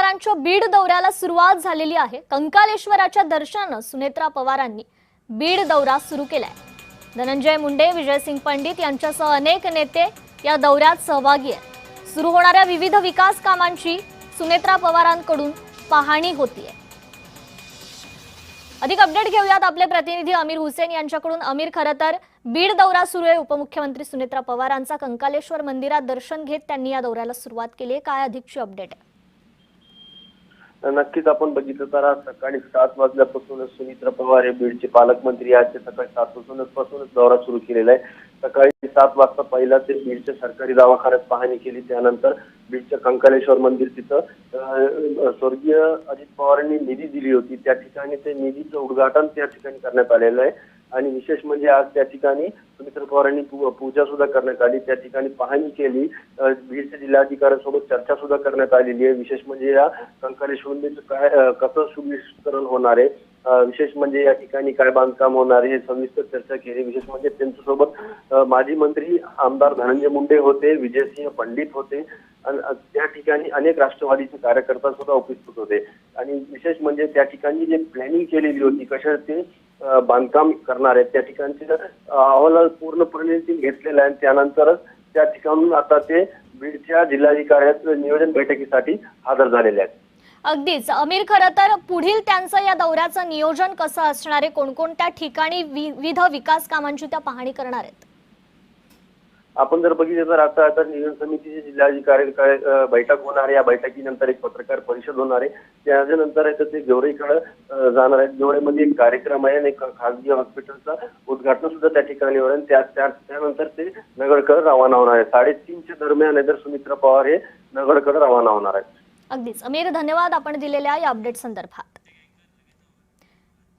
पवारांच्या बीड दौऱ्याला सुरुवात झालेली आहे। कंकालेश्वराच्या दर्शनानं सुनेत्रा पवारांनी बीड दौरा सुरू केलाय। धनंजय मुंडे, विजयसिंग पंडित यांच्यासह अनेक नेते या दौऱ्यात सहभागी आहेत। सुरू होणाऱ्या विविध विकास कामांची सुनेत्रा पवारांकडून पाहणी होतीये। अधिक अपडेट घेऊयात आपले प्रतिनिधी अमीर हुसेन यांच्याकडून। अमीर, खरं तर बीड दौरा सुरू आहे। उपमुख्यमंत्री सुनेत्रा पवारांचा कंकालेश्वर मंदिरात दर्शन घेत त्यांनी या दौऱ्याला सुरुवात केली आहे। काय अधिकची अपडेट आहे? नक्कीच आपण बघितलं तर आज सकाळी 7 वाजल्यापासूनच सुनेत्रा पवार हे बीडचे पालकमंत्री आहेत। सकाळी 7 पासूनच दौरा सुरू केलेला आहे। सकाळी 7 वाजता पहिला ते बीडच्या सरकारी दवाखान्यात पाहणी केली। त्यानंतर बीडच्या कंकालेश्वर मंदिर तिथं स्वर्गीय अजित पवारांनी निधी दिली होती, त्या ठिकाणी ते निधीचं उद्घाटन त्या ठिकाणी करण्यात आलेलं आहे। आणि विशेष म्हणजे आज त्या ठिकाणी सुनेत्रा पवारांनी पूजा सुद्धा करण्यात आली, त्या ठिकाणी पाहणी केली। बीडच्या जिल्हाधिकाऱ्यांसोबत चर्चा सुद्धा करण्यात आलेली आहे। विशेष म्हणजे या कंकालेश्वर मंदिरचं काय कसं सुविस्तरण होणार आहे, विशेष म्हणजे या ठिकाणी काय बांधकाम होणार आहे, हे सविस्तर चर्चा केली। विशेष म्हणजे त्यांच्यासोबत माजी मंत्री आमदार धनंजय मुंडे होते, विजयसिंग पंडित होते, त्या ठिकाणी अनेक राष्ट्रवादीचे कार्यकर्ता सुद्धा उपस्थित होते। आणि विशेष म्हणजे त्या ठिकाणी जे प्लॅनिंग केलेली होती, कशा ते बांधकाम करणार आहेत, त्या ठिकाणचे अहवाल पूर्णपणे घेतलेला आहे। त्यानंतरच त्या ठिकाणून आता ते बीडच्या जिल्हाधिकाऱ्यात नियोजन बैठकीसाठी हजर झालेले आहेत। अगदीच अमीर, खरं तर पुढील त्यांचं या दौऱ्याचं नियोजन कसं असणार आहे? कोणकोणत्या ठिकाणी विविध विकास कामांची त्या पाहणी करणार आहेत? आपण जर बघितलं तर आता नियोजन समितीची जिल्हाधिकारी बैठक होणार आहे। या बैठकीनंतर एक पत्रकार परिषद होणार आहे। त्यानंतर ते गेवराईकडे जाणार आहेत। गेवराईमध्ये एक कार्यक्रम आहे आणि खासगी हॉस्पिटलचं उद्घाटन सुद्धा त्या ठिकाणी होणार आहे। त्यानंतर ते नगरकडे रवाना होणार आहे। 3:30च्या दरम्यान सुनेत्रा पवार हे नगरकडे रवाना होणार आहेत। अगदीच अमीर, धन्यवाद आपण दिलेल्या या अपडेट संदर्भात।